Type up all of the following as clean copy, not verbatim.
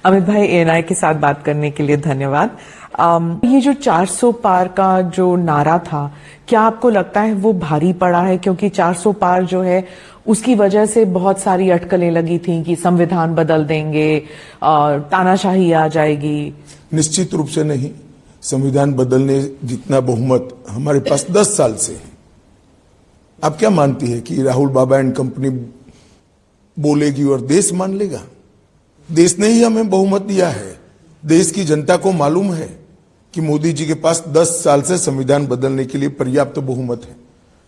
अमित भाई, एएनआई के साथ बात करने के लिए धन्यवाद। ये जो 400 पार का जो नारा था, क्या आपको लगता है वो भारी पड़ा है? क्योंकि 400 पार जो है उसकी वजह से बहुत सारी अटकलें लगी थी कि संविधान बदल देंगे, तानाशाही आ जाएगी। निश्चित रूप से नहीं। संविधान बदलने जितना बहुमत हमारे पास 10 साल से है। आप क्या मानती है कि राहुल बाबा एंड कंपनी बोलेगी और देश मान लेगा? देश ने ही हमें बहुमत दिया है। देश की जनता को मालूम है कि मोदी जी के पास 10 साल से संविधान बदलने के लिए पर्याप्त बहुमत है।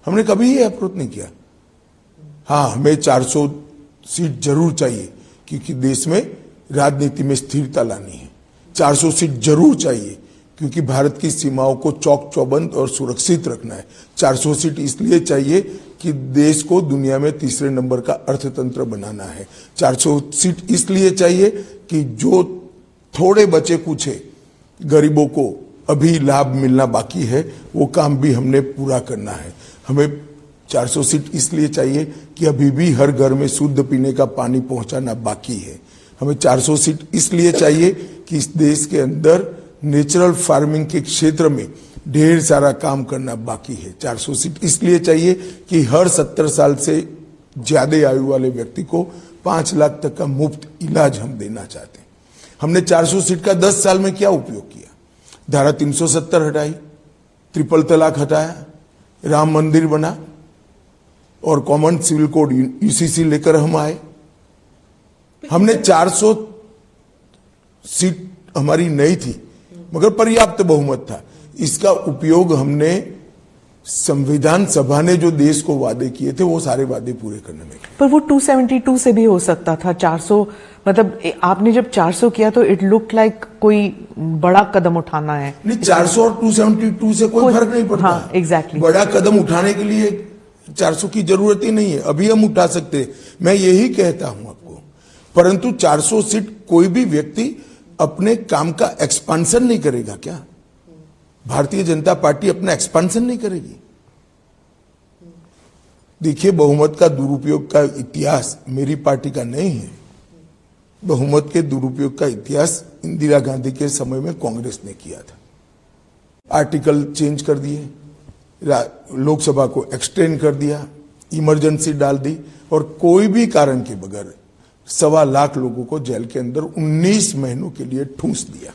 हमने कभी ये अप्रोच नहीं किया। हाँ, हमें 400 सीट जरूर चाहिए क्योंकि देश में राजनीति में स्थिरता लानी है। 400 सीट जरूर चाहिए क्योंकि भारत की सीमाओं को चौक चौबंद और सुरक्षित रखना है। 400 सीट इसलिए चाहिए कि देश को दुनिया में तीसरे नंबर का अर्थतंत्र बनाना है। 400 सीट इसलिए चाहिए कि जो थोड़े बचे कुचे गरीबों को अभी लाभ मिलना बाकी है, वो काम भी हमने पूरा करना है। हमें 400 सीट इसलिए चाहिए कि अभी भी हर घर में शुद्ध पीने का पानी पहुंचाना बाकी है। हमें 400 सीट इसलिए चाहिए कि इस देश के अंदर नेचुरल फार्मिंग के क्षेत्र में ढेर सारा काम करना बाकी है। 400 सीट इसलिए चाहिए कि हर 70 साल से ज्यादा आयु वाले व्यक्ति को 5 लाख तक का मुफ्त इलाज हम देना चाहते हैं। हमने 400 सीट का 10 साल में क्या उपयोग किया? धारा 370 हटाई, ट्रिपल तलाक हटाया, राम मंदिर बना और कॉमन सिविल कोड यूसीसी लेकर हम आए। हमने 400 सीट हमारी नहीं थी मगर पर्याप्त बहुमत था। इसका उपयोग हमने संविधान सभा ने जो देश को वादे किए थे वो सारे वादे पूरे करने में। पर वो 272 से भी हो सकता था। 400 मतलब आपने जब 400 किया तो इट लुक लाइक कोई बड़ा कदम उठाना है। नहीं, 400 और 272 से कोई फर्क नहीं पड़ता। हाँ, एग्जैक्टली। बड़ा कदम उठाने के लिए 400 की जरूरत ही नहीं है। अभी हम उठा सकते हैं, मैं यही कहता हूं आपको। परंतु 400 सीट कोई भी व्यक्ति अपने काम का एक्सपांशन नहीं करेगा क्या? भारतीय जनता पार्टी अपना एक्सपांशन नहीं करेगी? देखिए, बहुमत का दुरुपयोग का इतिहास मेरी पार्टी का नहीं है। बहुमत के दुरुपयोग का इतिहास इंदिरा गांधी के समय में कांग्रेस ने किया था। आर्टिकल चेंज कर दिए, लोकसभा को एक्सटेंड कर दिया, इमरजेंसी डाल दी और कोई भी कारण के बगैर 1.25 लाख लोगों को जेल के अंदर 19 महीनों के लिए ठूंस दिया।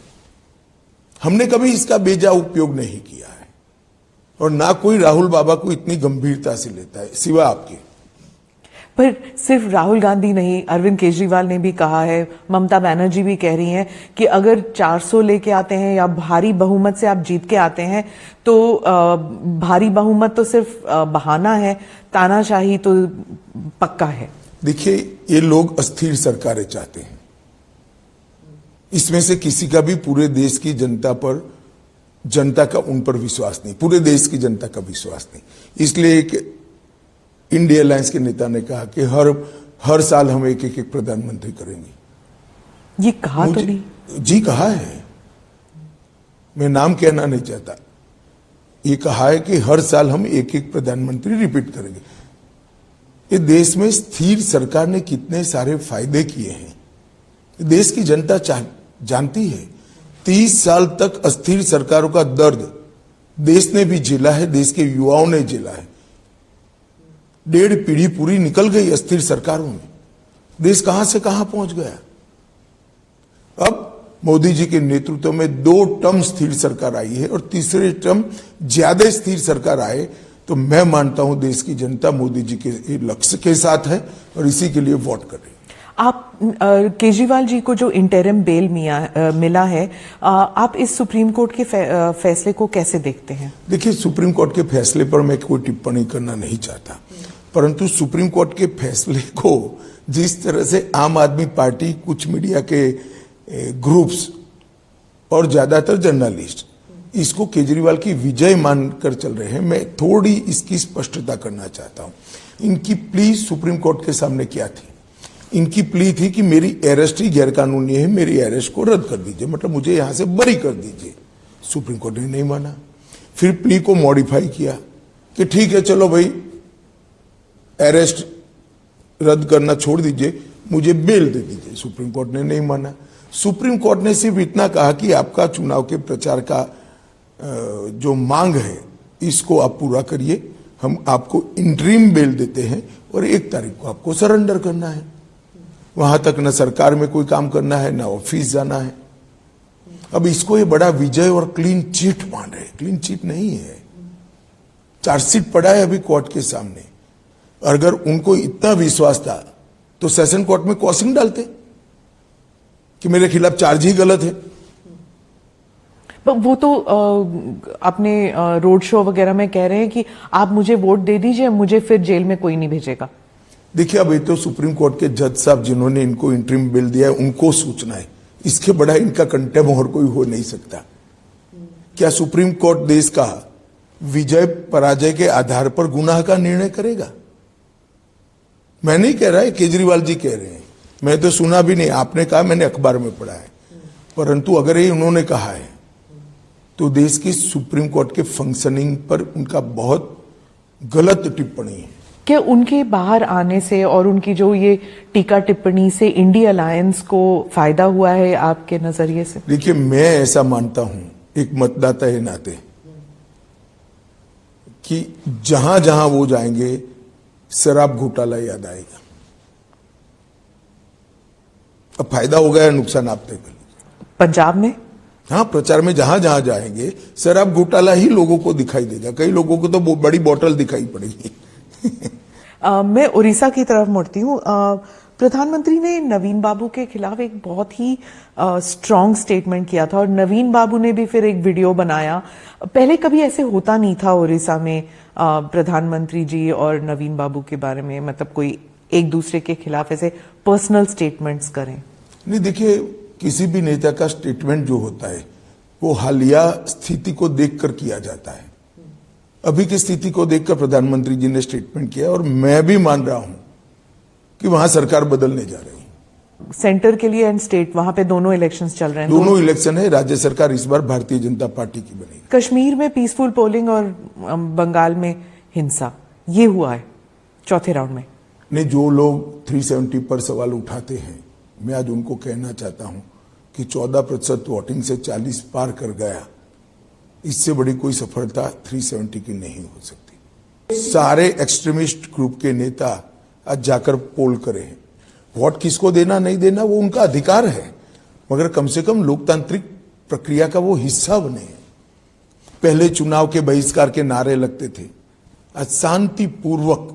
हमने कभी इसका बेजा उपयोग नहीं किया है और ना कोई राहुल बाबा को इतनी गंभीरता से लेता है सिवा आपके। पर सिर्फ राहुल गांधी नहीं, अरविंद केजरीवाल ने भी कहा है, ममता बनर्जी भी कह रही हैं कि अगर 400 लेके आते हैं या भारी बहुमत से आप जीत के आते हैं तो भारी बहुमत तो सिर्फ बहाना है, तानाशाही तो पक्का है। देखिए, ये लोग अस्थिर सरकारें चाहते हैं। इसमें से किसी का भी पूरे देश की जनता का उन पर विश्वास नहीं, पूरे देश की जनता का विश्वास नहीं। इसलिए एक इंडिया अलायंस के नेता ने कहा कि हर साल हम एक प्रधानमंत्री करेंगे। ये कहा तो नहीं? जी कहा है, मैं नाम कहना नहीं चाहता। ये कहा है कि हर साल हम एक प्रधानमंत्री रिपीट करेंगे। ये देश में स्थिर सरकार ने कितने सारे फायदे किए हैं देश की जनता जानती है। 30 साल तक अस्थिर सरकारों का दर्द देश ने भी झेला है, देश के युवाओं ने झेला है। 1.5 पीढ़ी पूरी निकल गई अस्थिर सरकारों में। देश कहां से कहां पहुंच गया। अब मोदी जी के नेतृत्व में 2 टर्म स्थिर सरकार आई है और तीसरे टर्म ज्यादा स्थिर सरकार आए तो मैं मानता हूं देश की जनता मोदी जी के लक्ष्य के साथ है और इसी के लिए वोट कर रही है। आप केजरीवाल जी को जो इंटरिम बेल मिला है, आप इस सुप्रीम कोर्ट के फैसले को कैसे देखते हैं? देखिए, सुप्रीम कोर्ट के फैसले पर मैं कोई टिप्पणी करना नहीं चाहता, परंतु सुप्रीम कोर्ट के फैसले को जिस तरह से आम आदमी पार्टी, कुछ मीडिया के ग्रुप्स और ज्यादातर जर्नलिस्ट इसको केजरीवाल की विजय मानकर चल रहे हैं, मैं थोड़ी इसकी स्पष्टता करना चाहता हूं। इनकी प्ली सुप्रीम कोर्ट के सामने क्या थी? इनकी प्ली थी कि मेरी अरेस्ट ही गैरकानूनी है, मेरी अरेस्ट को रद्द कर दीजिए, मतलब मुझे यहां से बरी कर दीजिए। सुप्रीम कोर्ट ने नहीं माना। फिर प्ली को मॉडिफाई किया कि ठीक है, चलो भाई अरेस्ट रद्द करना छोड़ दीजिए, मुझे बेल दे दीजिए। सुप्रीम कोर्ट ने नहीं माना। सुप्रीम कोर्ट ने सिर्फ इतना कहा कि आपका चुनाव के प्रचार का जो मांग है इसको आप पूरा करिए, हम आपको इंटरिम बेल देते हैं और 1 तारीख को आपको सरेंडर करना है। वहां तक न सरकार में कोई काम करना है, न ऑफिस जाना है। अब इसको ये बड़ा विजय और क्लीन चिट मान रहे। क्लीन चिट नहीं है, चार्जशीट पड़ा है अभी कोर्ट के सामने। अगर उनको इतना विश्वास था तो सेशन कोर्ट में क्वेश्चन डालते कि मेरे खिलाफ चार्ज ही गलत है। पर वो तो अपने रोड शो वगैरह में कह रहे हैं कि आप मुझे वोट दे दीजिए, मुझे फिर जेल में कोई नहीं भेजेगा। देखिए, अब ये तो सुप्रीम कोर्ट के जज साहब जिन्होंने इनको इंटरिम बिल दिया है उनको सूचना है। इसके बड़ा इनका कंटेम और कोई हो नहीं सकता। क्या सुप्रीम कोर्ट देश का विजय पराजय के आधार पर गुनाह का निर्णय करेगा? मैं नहीं कह रहा है, केजरीवाल जी कह रहे हैं। मैं तो सुना भी नहीं, आपने कहा, मैंने अखबार में पढ़ा है। परंतु अगर ये उन्होंने कहा है तो देश की सुप्रीम कोर्ट के फंक्शनिंग पर उनका बहुत गलत टिप्पणी है। क्या उनके बाहर आने से और उनकी जो ये टीका टिप्पणी से इंडिया अलायंस को फायदा हुआ है आपके नजरिए से? देखिए, मैं ऐसा मानता हूं एक मतदाता के नाते कि जहां जहां वो जाएंगे शराब घोटाला याद आएगा। अब फायदा हो गया, नुकसान आप तय कर लीजिए। पंजाब में हाँ, प्रचार में जहां जहां जाएंगे शराब घोटाला ही लोगों को दिखाई देगा। कई लोगों को तो बड़ी बोतल दिखाई पड़ेगी। मैं उड़ीसा की तरफ मुड़ती हूँ। प्रधानमंत्री ने नवीन बाबू के खिलाफ एक बहुत ही स्ट्रांग स्टेटमेंट किया था और नवीन बाबू ने भी फिर एक वीडियो बनाया। पहले कभी ऐसे होता नहीं था उड़ीसा में प्रधानमंत्री जी और नवीन बाबू के बारे में, मतलब कोई एक दूसरे के खिलाफ ऐसे पर्सनल स्टेटमेंट्स करें। नहीं, देखिए, किसी भी नेता का स्टेटमेंट जो होता है वो हालिया स्थिति को देखकर किया जाता है। अभी की स्थिति को देखकर प्रधानमंत्री जी ने स्टेटमेंट किया और मैं भी मान रहा हूं कि वहां सरकार बदलने जा रही है। सेंटर के लिए एंड स्टेट, वहां पे दोनों इलेक्शंस चल रहे हैं। दोनों इलेक्शन है। राज्य सरकार इस बार भारतीय जनता पार्टी की बनेगी। कश्मीर में पीसफुल पोलिंग और बंगाल में हिंसा, ये हुआ है चौथे राउंड में। नहीं, जो लोग 370 पर सवाल उठाते हैं, मैं आज उनको कहना चाहता हूं कि 14% वोटिंग से 40 पार कर गया। इससे बड़ी कोई सफलता 370 की नहीं हो सकती। सारे एक्सट्रीमिस्ट ग्रुप के नेता आज जाकर पोल करें। वोट किसको देना नहीं देना वो उनका अधिकार है, मगर कम से कम लोकतांत्रिक प्रक्रिया का वो हिस्सा बने। पहले चुनाव के बहिष्कार के नारे लगते थे, आज शांतिपूर्वक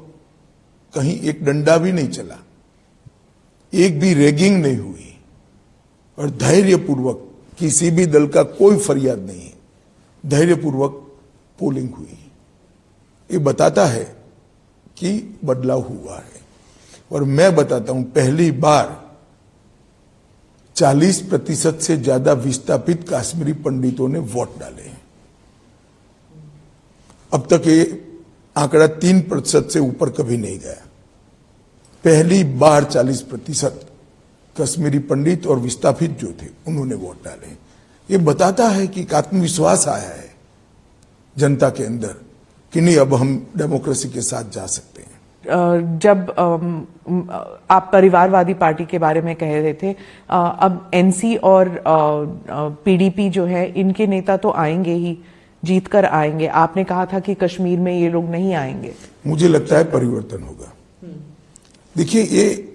कहीं एक डंडा भी नहीं चला, एक भी रैगिंग नहीं हुई और धैर्यपूर्वक किसी भी दल का कोई फरियाद नहीं है, धैर्यपूर्वक पोलिंग हुई। ये बताता है कि बदलाव हुआ है। और मैं बताता हूं, पहली बार 40% से ज्यादा विस्थापित कश्मीरी पंडितों ने वोट डाले हैं। अब तक ये आंकड़ा 3% से ऊपर कभी नहीं गया। पहली बार 40% कश्मीरी पंडित और विस्थापित जो थे उन्होंने वोट डाले। ये बताता है कि आत्मविश्वास आया है जनता के अंदर कि नहीं, अब हम डेमोक्रेसी के साथ जा सकते हैं। जब आप परिवारवादी पार्टी के बारे में कह रहे थे, अब एनसी और पीडीपी जो है, इनके नेता तो आएंगे ही, जीत कर आएंगे। आपने कहा था कि कश्मीर में ये लोग नहीं आएंगे। मुझे लगता है परिवर्तन होगा। देखिए, ये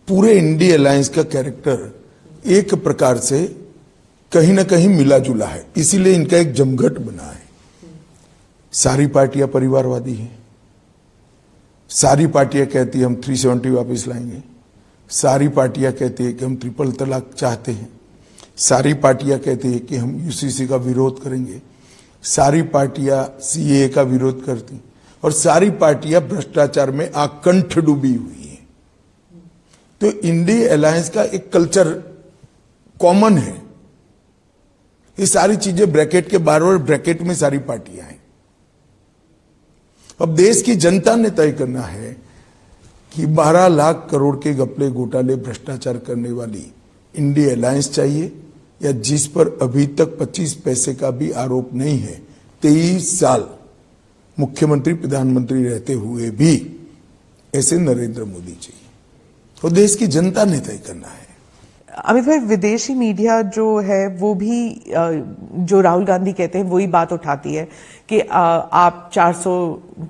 पूरे इंडिया अलायंस का कैरेक्टर एक प्रकार से कहीं ना कहीं मिला जुला है, इसीलिए इनका एक जमघट बना है। सारी पार्टियां परिवारवादी हैं, सारी पार्टियां कहती है हम 370 वापस लाएंगे, सारी पार्टियां कहती है कि हम ट्रिपल तलाक चाहते हैं, सारी पार्टियां कहती है कि हम यूसीसी का विरोध करेंगे, सारी पार्टियां सीएए का विरोध करती और सारी पार्टियां भ्रष्टाचार में आकंठ डूबी हुई हैं। तो इंडिया अलायंस का एक कल्चर कॉमन है। ये सारी चीजें ब्रैकेट के बाहर और ब्रैकेट में सारी पार्टियां हैं। अब देश की जनता ने तय करना है कि 12 लाख करोड़ के घपले घोटाले भ्रष्टाचार करने वाली इंडिया अलायंस चाहिए या जिस पर अभी तक 25 पैसे का भी आरोप नहीं है, 23 साल मुख्यमंत्री प्रधानमंत्री रहते हुए भी ऐसे नरेंद्र मोदी चाहिए। और देश की जनता ने तय करना है। अमित भाई, विदेशी मीडिया जो है वो भी जो राहुल गांधी कहते हैं वही बात उठाती है कि आप 400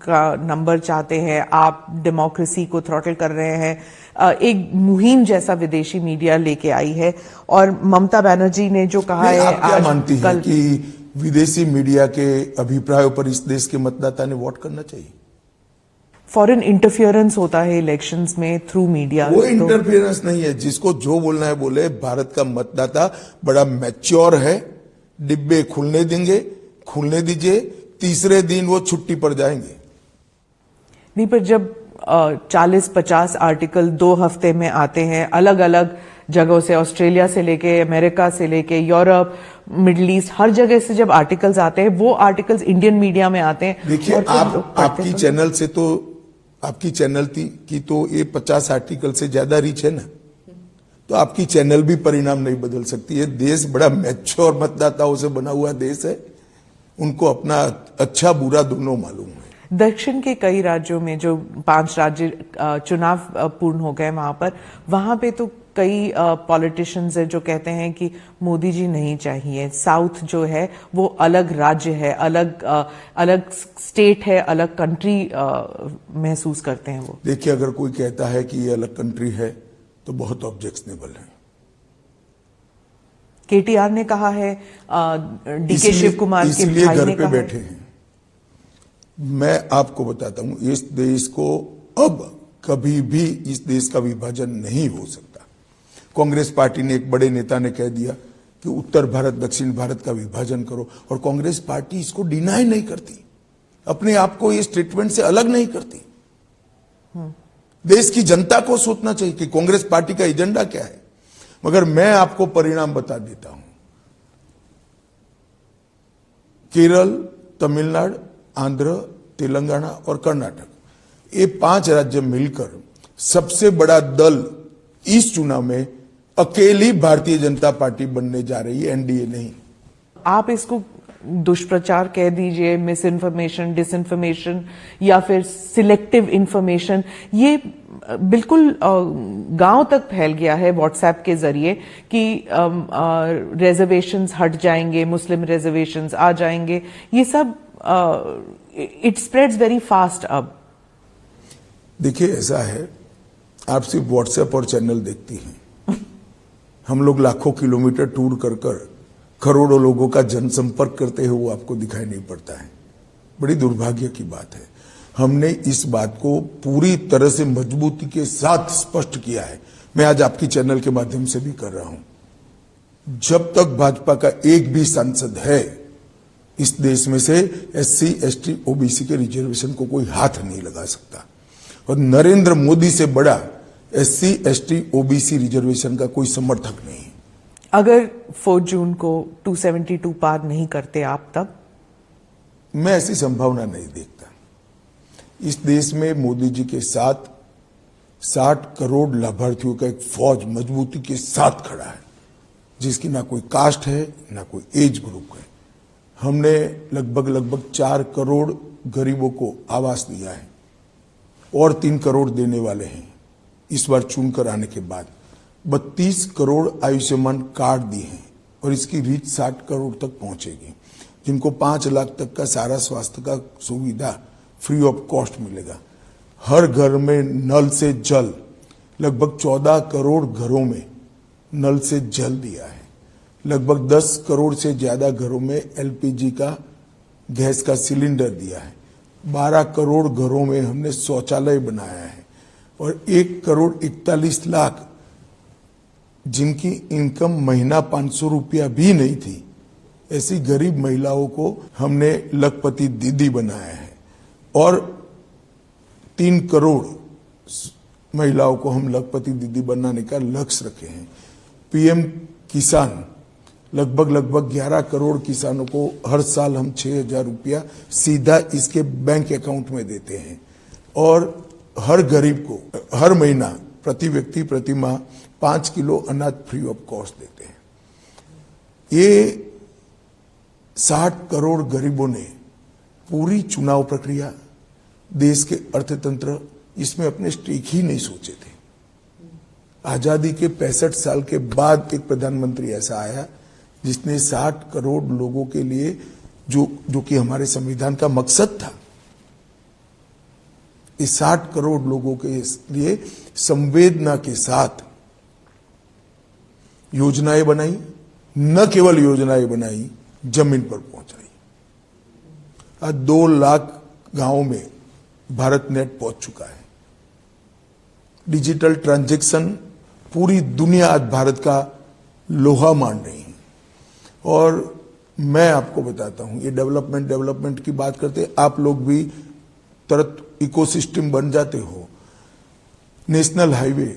का नंबर चाहते हैं, आप डेमोक्रेसी को थ्रॉटल कर रहे हैं। एक मुहिम जैसा विदेशी मीडिया लेके आई है। और ममता बनर्जी ने जो कहा है, आप क्या मानती हैं कि विदेशी मीडिया के अभिप्रायों पर इस देश के मतदाता ने वोट करना चाहिए? फॉरेन इंटरफियरेंस होता है इलेक्शंस में थ्रू मीडिया। वो इंटरफियरेंस नहीं है, जिसको जो बोलना है बोले। भारत का मतदाता बड़ा मैच्योर है, डिब्बे खुलने देंगे, खुलने दीजिए, तीसरे दिन वो छुट्टी पर जाएंगे। नहीं, पर जब 40-50 आर्टिकल 2 हफ्ते में आते हैं अलग अलग जगहों से, ऑस्ट्रेलिया से लेके, अमेरिका से लेके, यूरोप, मिडिल ईस्ट, हर जगह से जब आर्टिकल्स आते हैं, वो आर्टिकल्स इंडियन मीडिया में आते हैं। देखिए, आपकी चैनल से तो, आपकी चैनल की तो ये 50 आर्टिकल से ज्यादा रीच है ना, तो आपकी चैनल भी परिणाम नहीं बदल सकती है। देश बड़ा मैच्योर मतदाताओं से बना हुआ देश है, उनको अपना अच्छा बुरा दोनों मालूम है। दक्षिण के कई राज्यों में जो 5 राज्य चुनाव पूर्ण हो गए, वहां पे तो कई पॉलिटिशियंस है जो कहते हैं कि मोदी जी नहीं चाहिए। साउथ जो है वो अलग राज्य है, अलग स्टेट है, अलग कंट्री महसूस करते हैं वो। देखिए, अगर कोई कहता है कि ये अलग कंट्री है तो बहुत ऑब्जेक्शनेबल है। केटीआर ने कहा है, डीके शिव कुमार के इसलिए भाई घर ने पे कहा बैठे हैं। मैं आपको बताता हूं, इस देश को अब कभी भी इस देश का विभाजन नहीं हो सकता। कांग्रेस पार्टी ने, एक बड़े नेता ने कह दिया कि उत्तर भारत दक्षिण भारत का विभाजन करो, और कांग्रेस पार्टी इसको डिनाई नहीं करती, अपने आप को इस स्टेटमेंट से अलग नहीं करती। देश की जनता को सोचना चाहिए कि कांग्रेस पार्टी का एजेंडा क्या है। मगर मैं आपको परिणाम बता देता हूं। केरल, तमिलनाडु, आंध्र, तेलंगाना और कर्नाटक, ये 5 राज्य मिलकर सबसे बड़ा दल इस चुनाव में अकेली भारतीय जनता पार्टी बनने जा रही है, एनडीए नहीं। आप इसको दुष्प्रचार कह दीजिए, मिस इन्फॉर्मेशन, डिसइन्फॉर्मेशन या फिर सिलेक्टिव इंफॉर्मेशन, ये बिल्कुल गांव तक फैल गया है व्हाट्सएप के जरिए कि रिजर्वेशंस हट जाएंगे, मुस्लिम रिजर्वेशंस आ जाएंगे, ये सब इट स्प्रेड्स वेरी फास्ट। अब देखिए, ऐसा है, आप सिर्फ व्हाट्सएप और चैनल देखती हैं, हम लोग लाखों किलोमीटर टूर कर करोड़ों लोगों का जनसंपर्क करते हुए वो आपको दिखाई नहीं पड़ता है। बड़ी दुर्भाग्य की बात है। हमने इस बात को पूरी तरह से मजबूती के साथ स्पष्ट किया है। मैं आज आपकी चैनल के माध्यम से भी कर रहा हूं। जब तक भाजपा का एक भी सांसद है इस देश में से, SC, ST, OBC के रिजर्वेशन को कोई हाथ नहीं लगा सकता। और नरेंद्र मोदी से बड़ा SC, ST, OBC रिजर्वेशन का कोई समर्थक नहीं। अगर 4 जून को 272 पार नहीं करते आप, तब? मैं ऐसी संभावना नहीं देखता। इस देश में मोदी जी के साथ 60 करोड़ लाभार्थियों का एक फौज मजबूती के साथ खड़ा है, जिसकी ना कोई कास्ट है, ना कोई एज ग्रुप है। हमने लगभग 4 करोड़ गरीबों को आवास दिया है और 3 करोड़ देने वाले हैं इस बार चुनकर आने के बाद। 32 करोड़ आयुष्मान कार्ड दिए हैं और इसकी रीच 60 करोड़ तक पहुंचेगी, जिनको 5 लाख तक का सारा स्वास्थ्य का सुविधा फ्री ऑफ कॉस्ट मिलेगा। हर घर में नल से जल, लगभग 14 करोड़ घरों में नल से जल दिया है। लगभग 10 करोड़ से ज्यादा घरों में LPG का गैस का सिलेंडर दिया है। 12 करोड़ घरों में हमने शौचालय बनाया है और 1 करोड़ 41 लाख जिनकी इनकम महीना 500 रुपया भी नहीं थी, ऐसी गरीब महिलाओं को हमने लखपति दीदी बनाया है। और 3 करोड़ महिलाओं को हम लखपति दीदी बनाने का लक्ष्य रखे हैं। PM किसान, लगभग 11 करोड़ किसानों को हर साल हम 6,000 रुपया सीधा इसके बैंक अकाउंट में देते हैं और हर गरीब को हर महीना प्रति व्यक्ति प्रति माह 5 किलो अनाज फ्री ऑफ कॉस्ट देते हैं। ये 60 करोड़ गरीबों ने पूरी चुनाव प्रक्रिया, देश के अर्थतंत्र, इसमें अपने स्टेक ही नहीं सोचे थे। आजादी के 65 साल के बाद एक प्रधानमंत्री ऐसा आया जिसने 60 करोड़ लोगों के लिए जो कि हमारे संविधान का मकसद था, इस 60 करोड़ लोगों के लिए संवेदना के साथ योजनाएं बनाई, न केवल योजनाएं बनाई, जमीन पर पहुंचाई। आज 2 लाख गांवों में भारत नेट पहुंच चुका है। डिजिटल ट्रांजैक्शन पूरी दुनिया आज भारत का लोहा मान रही है। और मैं आपको बताता हूं, ये डेवलपमेंट की बात करते, आप लोग भी तुरंत इकोसिस्टम बन जाते हो। नेशनल हाईवे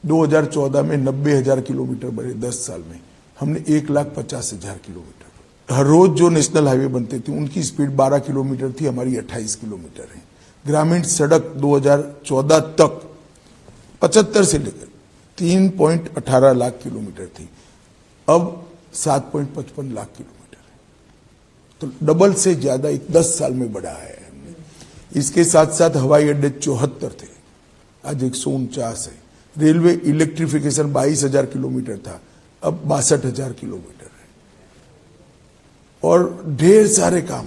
2014 में 90,000 किलोमीटर बने, 10 साल में हमने 1,50,000 किलोमीटर। हर रोज जो नेशनल हाईवे बनते थे उनकी स्पीड 12 किलोमीटर थी, हमारी 28 किलोमीटर है। ग्रामीण सड़क 2014 तक 75 से लेकर 3.18 लाख किलोमीटर थी, अब 7.55 लाख किलोमीटर है। तो डबल से ज्यादा 10 साल में बढ़ा है हमने। इसके साथ साथ हवाई अड्डे 74 थे, आज 149 है। रेलवे इलेक्ट्रिफिकेशन 22,000 किलोमीटर था, अब 62,000 किलोमीटर है। और ढेर सारे काम,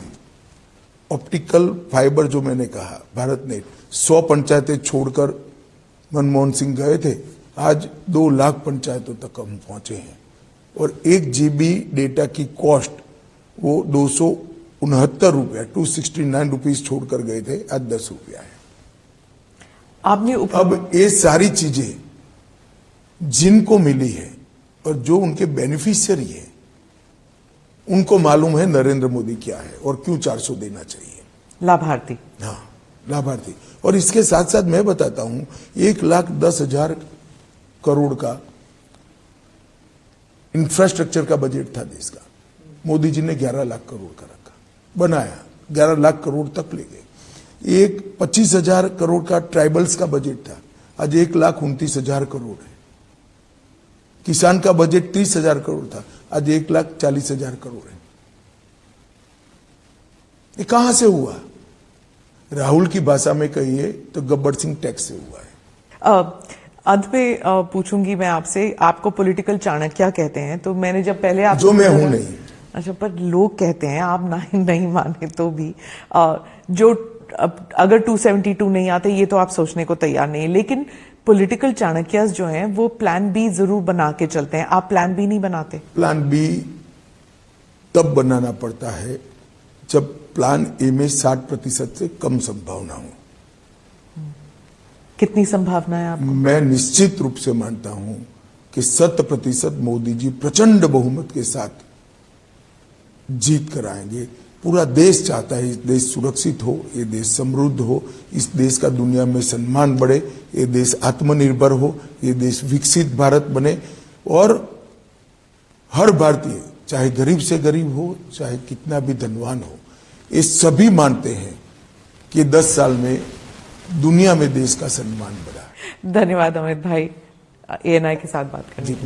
ऑप्टिकल फाइबर जो मैंने कहा, भारत नेट 100 पंचायतें छोड़कर मनमोहन सिंह गए थे, आज 2 लाख पंचायतों तक हम पहुंचे हैं। और 1 GB डेटा की कॉस्ट वो 269 रुपया, 269 रुपीज छोड़कर गए थे, आज 10 रुपया है। आपने अब ये सारी चीजें जिनको मिली है और जो उनके बेनिफिशियरी है, उनको मालूम है नरेंद्र मोदी क्या है और क्यों 400 देना चाहिए। लाभार्थी, हाँ, लाभार्थी। और इसके साथ साथ मैं बताता हूं, 1,10,000 करोड़ का इंफ्रास्ट्रक्चर का बजट था देश का, मोदी जी ने 11 लाख करोड़ का रखा, बनाया, 11 लाख करोड़ तक ले गए। एक 25,000 करोड़ का ट्राइबल्स का बजट था, आज 1,29,000 करोड़ है। किसान का बजट 30,000 करोड़ था, आज 1,40,000 करोड़ है। ये कहां से हुआ? राहुल की भाषा में कहिए तो गब्बर सिंह टैक्स से हुआ है। अंत में पूछूंगी मैं आपसे, आपको पॉलिटिकल चाणक्य कहते हैं, तो मैंने जब पहले आप जो मैं हूं नहीं। अच्छा, पर लोग कहते हैं, आप नहीं माने तो भी, जो अगर 272 नहीं आते, ये तो आप सोचने को तैयार नहीं, लेकिन पॉलिटिकल चाणक्यस जो हैं वो प्लान बी जरूर बना के चलते हैं। आप प्लान बी नहीं बनाते? प्लान बी तब बनाना पड़ता है जब प्लान ए में 60% से कम संभावना हो। कितनी संभावना है आपको? मैं निश्चित रूप से मानता हूं कि 100% मोदी जी प्रचंड बहुमत के साथ जीत कर आएंगे। पूरा देश चाहता है, इस देश सुरक्षित हो, ये देश समृद्ध हो, इस देश का दुनिया में सम्मान बढ़े, ये देश आत्मनिर्भर हो, ये देश विकसित भारत बने। और हर भारतीय, चाहे गरीब से गरीब हो, चाहे कितना भी धनवान हो, ये सभी मानते हैं कि 10 साल में दुनिया में देश का सम्मान बढ़ा। धन्यवाद अमित भाई, ANI के साथ बात करने के लिए।